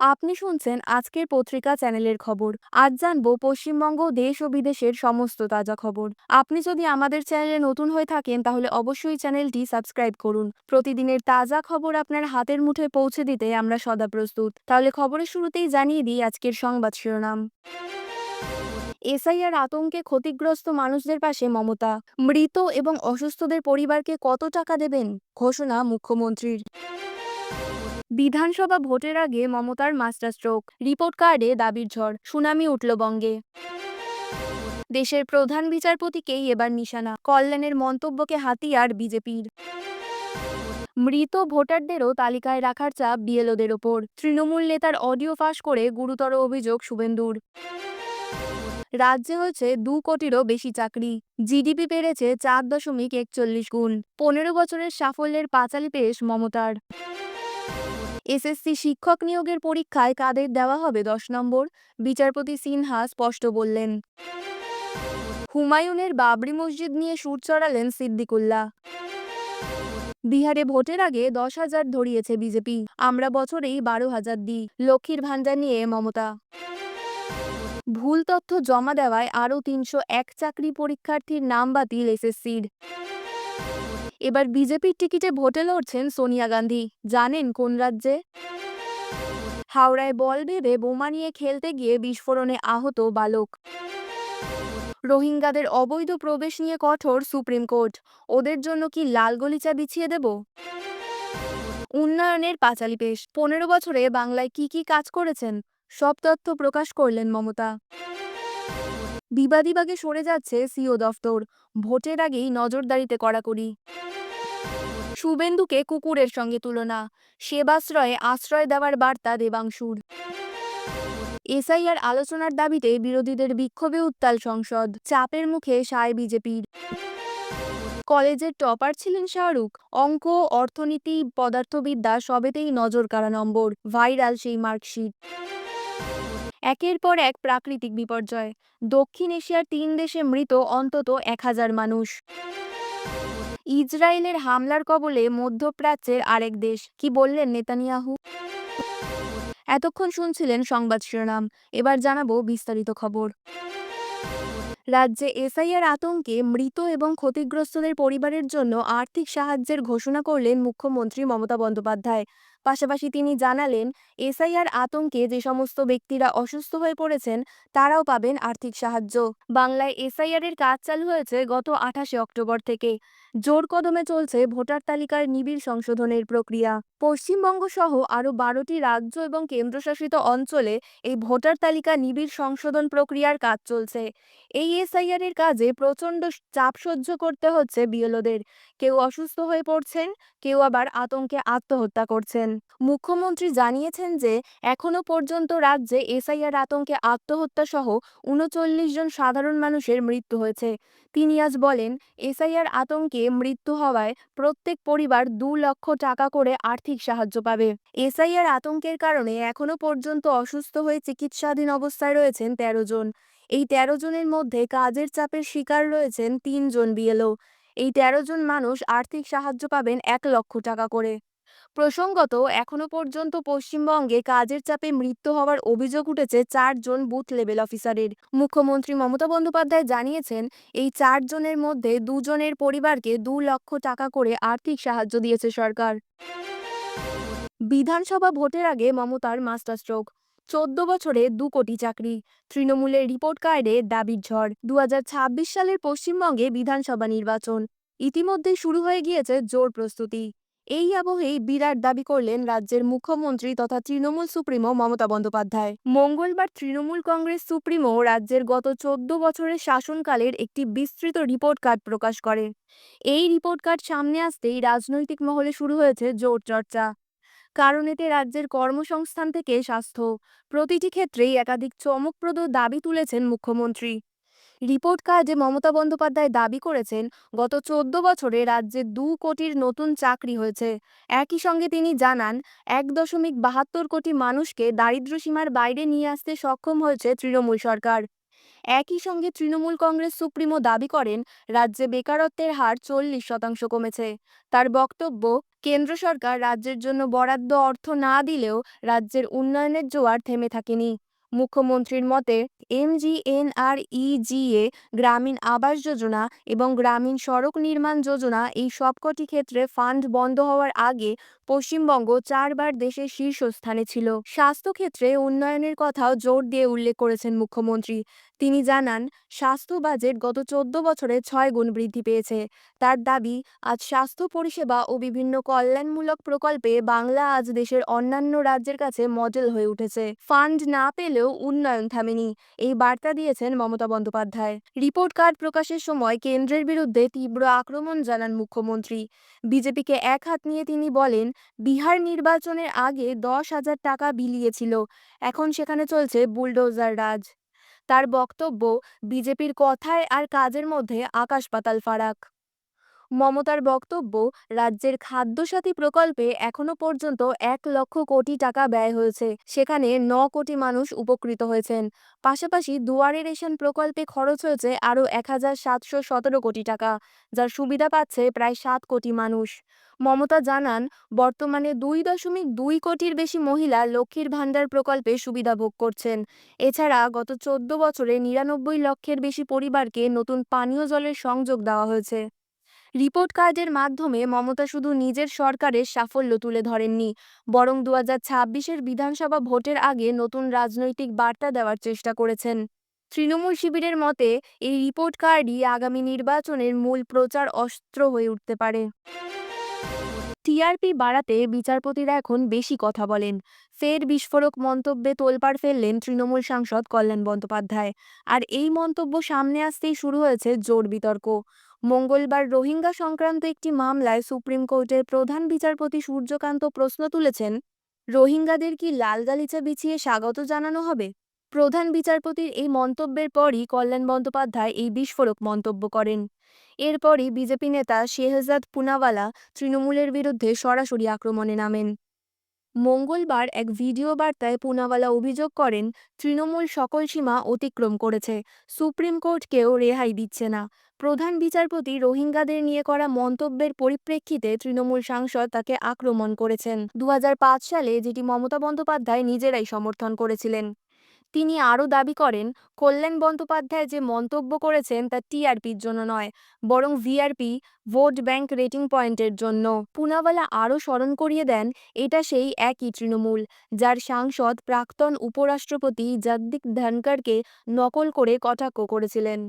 আপনি শুনছেন আজকের পত্রিকা চ্যানেলের খবর। আজ জানবো পশ্চিমবঙ্গ, দেশ ও বিদেশের সমস্ত তাজা খবর। আপনি যদি আমাদের চ্যানেলে নতুন হয়ে থাকেন তাহলে অবশ্যই চ্যানেলটি সাবস্ক্রাইব করুন। প্রতিদিনের তাজা খবর আপনার হাতের মুঠোয় পৌঁছে দিতে আমরা সদা প্রস্তুত। তাহলে খবরের শুরুতেই জানিয়ে দিই আজকের সংবাদ শিরোনাম। এসআইআর আতঙ্কে ক্ষতিগ্রস্ত মানুষদের পাশে মমতা। মৃত এবং অসুস্থদের পরিবারকে কত টাকা দেবেন, ঘোষণা মুখ্যমন্ত্রীর। বিধানসভা ভোটের আগে মমতার মাস্টার স্ট্রোক, রিপোর্ট কার্ডে দাবির ঝড়, সুনামি উঠল বঙ্গে। দেশের প্রধান বিচারপতিকেই এবার নিশানা, কল্যাণের মন্তব্যকে হাতিয়ার বিজেপির। মৃত ভোটারদেরও তালিকায় রাখার চাপ বিএলওদের ওপর, তৃণমূল নেতার অডিও ফাঁস করে গুরুতর অভিযোগ শুভেন্দুর। রাজ্যে হয়েছে 2 কোটিরও বেশি চাকরি, জিডিপি বেড়েছে 4.41 গুণ, 15 বছরের সাফল্যের পাঁচালী পেশ মমতার। এসএসসি শিক্ষক নিয়োগের পরীক্ষায় কাদের দেওয়া হবে 10 নম্বর, বিচারপতি সিনহা স্পষ্ট বললেন। হুমায়ুনের বাবরি মসজিদ নিয়ে সুর চড়ালেন সিদ্দিকুল্লাহ। বিহারে ভোটের আগে 10,000 ধরিয়েছে বিজেপি, আমরা বছরেই 12,000 দিই, লক্ষ্মীর ভাণ্ডার নিয়ে মমতা। ভুল তথ্য জমা দেওয়ায় আরও 301 চাকরি পরীক্ষার্থীর নাম বাতিল এসএসসির। এবার বিজেপির টিকিটে ভোটে লড়ছেন সোনিয়া গান্ধী, জানেন কোন রাজ্যে? হাওড়ায় বল ভেবে বোমা নিয়ে খেলতে গিয়ে বিস্ফোরণে আহত বালক। রোহিঙ্গাদের অবৈধ প্রবেশ নিয়ে কঠোর সুপ্রিম কোর্ট, ওদের জন্য কি লাল গলিচা বিছিয়ে দেব? উন্নয়নের পাঁচালী পেশ, 15 বছরে বাংলায় কি কি কাজ করেছেন সব তথ্য প্রকাশ করলেন মমতা। বিবাদীবাগে সরে যাচ্ছে সিও দফতর, ভোটের আগেই নজরদারিতে কড়াকড়ি। শুভেন্দুকে কুকুরের সঙ্গে তুলনা, সেবাশ্রয়ে আশ্রয় দেওয়ার বার্তা দেবাংশুর। এসআইআর আলোচনার দাবিতে বিরোধীদের বিক্ষোভে উত্তাল সংসদ, চাপের মুখে সায় বিজেপির। কলেজের টপার ছিলেন শাহরুখ, অঙ্ক, অর্থনীতি, পদার্থবিদ্যা সবেতেই নজর কাড়া নম্বর, ভাইরাল সেই মার্কশিট। একের পর এক প্রাকৃতিক বিপর্যয়, দক্ষিণ এশিয়ার 3 দেশে মৃত অন্তত 1000 মানুষ। ইসরায়েলের হামলার কবলে মধ্যপ্রাচ্যের আরেক দেশ, কি বললেন নেতানিয়াহু? এতক্ষণ শুনছিলেন সংবাদ শিরোনাম, এবার জানাবো বিস্তারিত খবর। রাজ্যে এসআইআর আতঙ্কে মৃত এবং ক্ষতিগ্রস্তদের পরিবারের জন্য আর্থিক সাহায্যের ঘোষণা করলেন মুখ্যমন্ত্রী মমতা বন্দ্যোপাধ্যায়। পাশাপাশি তিনি জানালেন, এসআইআর আতঙ্কে যে সমস্ত ব্যক্তিরা অসুস্থ হয়ে পড়েছেন তারাও পাবেন আর্থিক সাহায্য। বাংলায় এসআইআর এর কাজ চালু হয়েছে গত 28শে অক্টোবর থেকে। জোর কদমে চলছে ভোটার তালিকার নিবিড় সংশোধনের প্রক্রিয়া। পশ্চিমবঙ্গ সহ আরও 12টি রাজ্য এবং কেন্দ্রশাসিত অঞ্চলে এই ভোটার তালিকা নিবিড় সংশোধন প্রক্রিয়ার কাজ চলছে। এই এসআইআর এর কাজে প্রচণ্ড চাপ সহ্য করতে হচ্ছে বিএলওদের। কেউ অসুস্থ হয়ে পড়ছেন, কেউ আবার আতঙ্কে আত্মহত্যা করছেন। মুখ্যমন্ত্রী জানিয়েছেন যে এখনো পর্যন্ত রাজ্যে এসআইআর আতঙ্কে আত্মহত্যা সহ 39 জন সাধারণ মানুষের মৃত্যু হয়েছে। তিনি আজ বলেন, এসআইআর আতঙ্কে মৃত্যু হওয়ায় প্রত্যেক পরিবার 2 লক্ষ টাকা করে আর্থিক সাহায্য পাবে। এসআইআর আতঙ্কের কারণে এখনো পর্যন্ত অসুস্থ হয়ে চিকিৎসাধীন অবস্থায় রয়েছেন 13 জন। এই 13 জনের মধ্যে কাজের চাপের শিকার রয়েছেন 3 জন বিএলও। এই 13 জন মানুষ আর্থিক সাহায্য পাবেন 1 লক্ষ টাকা করে। প্রসঙ্গত, এখনো পর্যন্ত পশ্চিমবঙ্গে কাজের চাপে মৃত্যু হওয়ার অভিযোগ উঠেছে 4 জন বুথ লেভেল অফিসারের। মুখ্যমন্ত্রী মমতা বন্দ্যোপাধ্যায় জানিয়েছেন, এই 4 জনের মধ্যে 2 জনের পরিবারকে 2 লক্ষ টাকা করে আর্থিক সাহায্য দিয়েছে সরকার। বিধানসভা ভোটের আগে মমতার মাস্টার স্ট্রোক, 14 বছরে 2 কোটি চাকরি, তৃণমূলের রিপোর্ট কার্ডে দাবির ঝড়। 2026 সালের পশ্চিমবঙ্গে বিধানসভা নির্বাচন ইতিমধ্যেই শুরু হয়ে গিয়েছে জোর প্রস্তুতি। এই আবহেই বিরাট দাবি করলেন রাজ্যের মুখ্যমন্ত্রী তথা তৃণমূল সুপ্রিমো মমতা বন্দ্যোপাধ্যায়। মঙ্গলবার তৃণমূল কংগ্রেস সুপ্রিমো রাজ্যের গত 14 বছরের শাসনকালের একটি বিস্তৃত রিপোর্ট কার্ড প্রকাশ করে। এই রিপোর্ট কার্ড সামনে আসতেই রাজনৈতিক মহলে শুরু হয়েছে জোর চর্চা। কারণ এতে রাজ্যের কর্মসংস্থান থেকে স্বাস্থ্য, প্রতিটি ক্ষেত্রেই একাধিক চমকপ্রদ দাবি তুলেছেন মুখ্যমন্ত্রী। রিপোর্ট কার্ডে মমতা বন্দ্যোপাধ্যায় দাবি করেছেন, গত 14 বছরে রাজ্যে 2 কোটির নতুন চাকরি হয়েছে। একই সঙ্গে তিনি জানান, 1.72 কোটি মানুষকে দারিদ্র্যসীমার বাইরে নিয়ে আসতে সক্ষম হয়েছে তৃণমূল সরকার। একই সঙ্গে তৃণমূল কংগ্রেস সুপ্রিমো দাবি করেন, রাজ্যে বেকারত্বের হার 40% কমেছে। তার বক্তব্য, কেন্দ্র সরকার রাজ্যের জন্য বরাদ্দ অর্থ না দিলেও রাজ্যের উন্নয়নের জোয়ার থেমে থাকেনি। মুখ্যমন্ত্রীর মতে এমজিএনআরইজিএ, গ্রামীণ আবাস যোজনা এবং গ্রামীণ সড়ক নির্মাণ যোজনা, এই সবকটি ক্ষেত্রে ফান্ড বন্ধ হওয়ার আগে পশ্চিমবঙ্গ 4বার দেশের শীর্ষস্থানে ছিল। স্বাস্থ্যক্ষেত্রে উন্নয়নের কথাও জোর দিয়ে উল্লেখ করেছেন মুখ্যমন্ত্রী। তিনি জানান, স্বাস্থ্য বাজেট গত 14 বছরে 6 গুণ বৃদ্ধি পেয়েছে। তার দাবি, আজ স্বাস্থ্য পরিষেবা ও বিভিন্ন কল্যাণমূলক প্রকল্পে বাংলা আজ দেশের অন্যান্য রাজ্যের কাছে মডেল হয়ে উঠেছে। ফান্ড না পেলেও উন্নয়ন থামেনি, এই বার্তা দিয়েছেন মমতা বন্দ্যোপাধ্যায়। রিপোর্ট কার্ড প্রকাশের সময় কেন্দ্রের বিরুদ্ধে তীব্র আক্রমণ জানান মুখ্যমন্ত্রী। বিজেপিকে এক হাত নিয়ে তিনি বলেন, বিহার নির্বাচনের আগে 10,000 টাকা বিলিয়েছিল, এখন সেখানে চলছে বুলডোজার রাজ। তার বক্তব্য, বিজেপির কথায় আর কাজের মধ্যে আকাশ পাতাল ফারাক। মমতার বক্তব্য, রাজ্যের খাদ্যসাথী প্রকল্পে এখনো পর্যন্ত 1,00,000 কোটি টাকা ব্যয় হয়েছে, সেখানে 9 কোটি মানুষ উপকৃত হয়েছেন। পাশাপাশি দুয়ারে রেশন প্রকল্পে খরচ হয়েছে আরও 1,717 কোটি টাকা, যার সুবিধা পাচ্ছে প্রায় 7 কোটি মানুষ। মমতা জানান, বর্তমানে 2.2 কোটির বেশি মহিলা লক্ষ্মীর ভাণ্ডার প্রকল্পে সুবিধা ভোগ করছেন। এছাড়া গত 14 বছরে 99 লক্ষের বেশি পরিবারকে নতুন পানীয় জলের সংযোগ দেওয়া হয়েছে। রিপোর্ট কার্ডের মাধ্যমে মমতা শুধু নিজের সরকারের সাফল্য তুলে ধরেননি, বরং 2026-এর বিধানসভা ভোটের আগে নতুন রাজনৈতিক বার্তা দেওয়ার চেষ্টা করেছেন। তৃণমূল শিবিরের মতে, এই রিপোর্ট কার্ডই আগামী নির্বাচনের মূল প্রচার অস্ত্র হয়ে উঠতে পারে। টিআরপি বাড়াতে বিচারপতিরা এখন বেশি কথা বলেন। ফের বিস্ফোরক মন্তব্যে তোলপাড় ফেললেন তৃণমূল সাংসদ কল্যাণ বন্দ্যোপাধ্যায়। আর এই মন্তব্য সামনে আসতেই শুরু হয়েছে জোর বিতর্ক। মঙ্গলবার রোহিঙ্গা সংক্রান্ত একটি মামলায় সুপ্রিম কোর্টের প্রধান বিচারপতি সূর্যকান্ত প্রশ্ন তুলেছেন, রোহিঙ্গাদের কি লাল গালিচা বিছিয়ে স্বাগত জানানো হবে? প্রধান বিচারপতির এই মন্তব্যের পরই কল্যাণ বন্দ্যোপাধ্যায় এই বিস্ফোরক মন্তব্য করেন। এরপরই বিজেপি নেতা শেহজাদ পুনাওয়ালা তৃণমূলের বিরুদ্ধে সরাসরি আক্রমণে নামেন। মঙ্গলবার এক ভিডিও বার্তায় পুনাওয়ালা অভিযোগ করেন, তৃণমূল সকল সীমা অতিক্রম করেছে, সুপ্রিম কোর্টকেও রেহাই দিচ্ছে না। প্রধান বিচারপতি রোহিঙ্গাদের নিয়ে করা মন্তব্যের পরিপ্রেক্ষিতে তৃণমূল সাংসদ তাকে আক্রমণ করেছেন 2005 সালে, যেটি মমতা বন্দ্যোপাধ্যায় নিজেরাই সমর্থন করেছিলেন। তিনি আরও দাবি করেন, কল্যাণ বন্দ্যোপাধ্যায় যে মন্তব্য করেছেন তা টিআরপির জন্য নয়, বরং ভিআরপি, ভোট ব্যাংক রেটিং পয়েন্টের জন্য। পুনাওয়ালা আরও স্মরণ করিয়ে দেন, এটা সেই একই তৃণমূল যার সাংসদ প্রাক্তন উপরাষ্ট্রপতি জগদীপ ধনকরকে নকল করে কটাক্ষ করেছিলেন।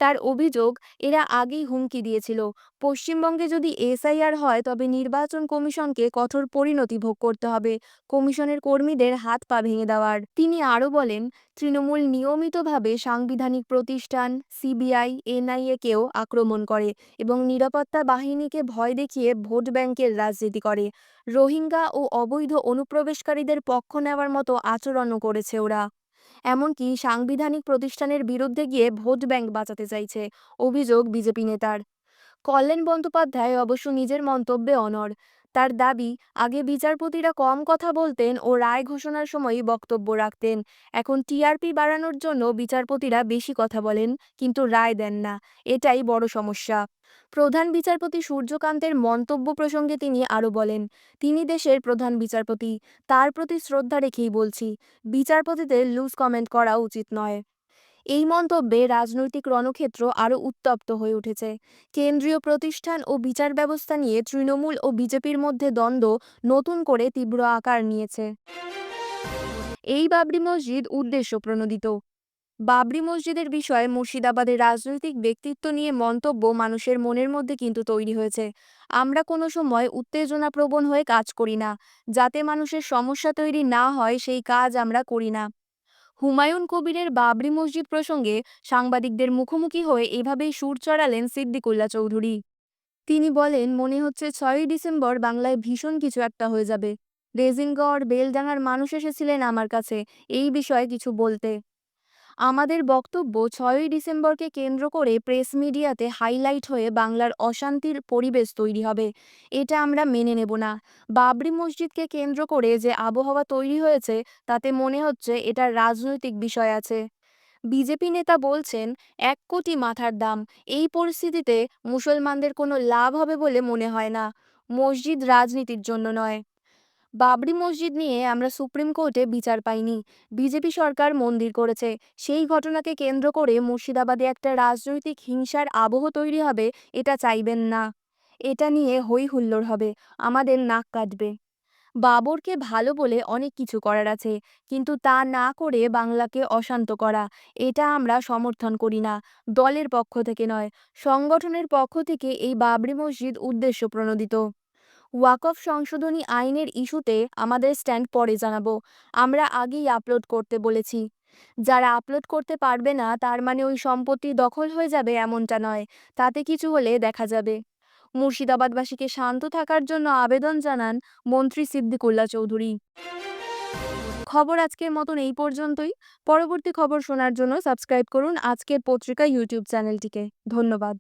তার অভিযোগ, এরা আগেই হুমকি দিয়েছিল, পশ্চিমবঙ্গে যদি এসআইআর হয় তবে নির্বাচন কমিশনকে কঠোর পরিণতি ভোগ করতে হবে, কমিশনের কর্মীদের হাত পা ভেঙে দেওয়ার। তিনি আরও বলেন, তৃণমূল নিয়মিতভাবে সাংবিধানিক প্রতিষ্ঠান, সিবিআই, এনআইএকেও আক্রমণ করে এবং নিরাপত্তা বাহিনীকে ভয় দেখিয়ে ভোট ব্যাংকের রাজনীতি করে। রোহিঙ্গা ও অবৈধ অনুপ্রবেশকারীদের পক্ষ নেওয়ার মতো আচরণও করেছে ওরা। এমনকি সাংবিধানিক প্রতিষ্ঠানের বিরুদ্ধে গিয়ে ভোট ব্যাংক বাঁচাতে চাইছে, অভিযোগ বিজেপি নেতার। কল্যাণ বন্দ্যোপাধ্যায় অবশ্য নিজের মন্তব্যে অনড়। তার দাবি, আগে বিচারপতিরা কম কথা বলতেন ও রায় ঘোষণার সময়ই বক্তব্য রাখতেন, এখন টিআরপি বাড়ানোর জন্য বিচারপতিরা বেশি কথা বলেন কিন্তু রায় দেন না, এটাই বড় সমস্যা। প্রধান বিচারপতি সূর্যকান্তের মন্তব্য প্রসঙ্গে তিনি আরও বলেন, তিনি দেশের প্রধান বিচারপতি, তার প্রতি শ্রদ্ধা রেখেই বলছি, বিচারপতিদের লুজ কমেন্ট করা উচিত নয়। এই মন্তব্যে রাজনৈতিক রণক্ষেত্র আরও উত্তপ্ত হয়ে উঠেছে। কেন্দ্রীয় প্রতিষ্ঠান ও বিচার ব্যবস্থা নিয়ে তৃণমূল ও বিজেপির মধ্যে দ্বন্দ্ব নতুন করে তীব্র আকার নিয়েছে। এই বাবরি মসজিদ উদ্দেশ্য প্রণোদিত। বাবরি মসজিদের বিষয়ে মুর্শিদাবাদের রাজনৈতিক ব্যক্তিত্ব নিয়ে মন্তব্য মানুষের মনের মধ্যে কিন্তু তৈরি হয়েছে। আমরা কোনো সময় উত্তেজনাপ্রবণ হয়ে কাজ করি না, যাতে মানুষের সমস্যা তৈরি না হয় সেই কাজ আমরা করি না। হুমায়ুন কবিরের বাবরি মসজিদ প্রসঙ্গে সাংবাদিকদের মুখোমুখি হয়ে এভাবেই সুর চড়ালেন সিদ্দিকুল্লাহ চৌধুরী। তিনি বলেন, মনে হচ্ছে 6ই ডিসেম্বর বাংলায় ভীষণ কিছু একটা হয়ে যাবে। রেজিনগড়, বেলডাঙার মানুষ এসেছিলেন আমার কাছে এই বিষয়ে কিছু বলতে। আমাদের বক্তব্য, 6ই ডিসেম্বরকে কেন্দ্র করে প্রেস মিডিয়াতে হাইলাইট হয়ে বাংলার অশান্তির পরিবেশ তৈরি হবে, এটা আমরা মেনে নেব না। বাবরি মসজিদকে কেন্দ্র করে যে আবহাওয়া তৈরি হয়েছে তাতে মনে হচ্ছে এটার রাজনৈতিক বিষয় আছে। বিজেপি নেতা বলছেন, 1 কোটি মাথার দাম, এই পরিস্থিতিতে মুসলমানদের কোনো লাভ হবে বলে মনে হয় না। মসজিদ রাজনীতির জন্য নয়। বাবরি মসজিদ নিয়ে আমরা সুপ্রিম কোর্টে বিচার পাইনি। বিজেপি সরকার মন্দির করেছে। সেই ঘটনাকে কেন্দ্র করে মুর্শিদাবাদে একটা রাজনৈতিক হিংসার আবহ তৈরি হবে, এটা চাইবেন না। এটা নিয়ে হই হুল্লোড় হবে, আমাদের নাক কাটবে। বাবরকে ভালো বলে অনেক কিছু করার আছে, কিন্তু তা না করে বাংলাকে অশান্ত করা, এটা আমরা সমর্থন করি না। দলের পক্ষ থেকে নয়, সংগঠনের পক্ষ থেকে এই বাবরি মসজিদ উদ্দেশ্য প্রণোদিত। ওয়াকফ সংশোধনী আইনের ইস্যুতে আমাদের স্ট্যান্ড পরে জানাবো। আমরা আগেই আপলোড করতে বলেছি। যারা আপলোড করতে পারবে না তার মানে ওই সম্পত্তি দখল হয়ে যাবে এমনটা নয়, তাতে কিছু হলে দেখা যাবে। মুর্শিদাবাদবাসীকে শান্ত থাকার জন্য আবেদন জানান মন্ত্রী সিদ্দিকুল্লাহ চৌধুরী। খবর আজকের মতন এই পর্যন্তই। পরবর্তী খবর শোনার জন্য সাবস্ক্রাইব করুন আজকের পত্রিকা ইউটিউব চ্যানেলটিকে। ধন্যবাদ।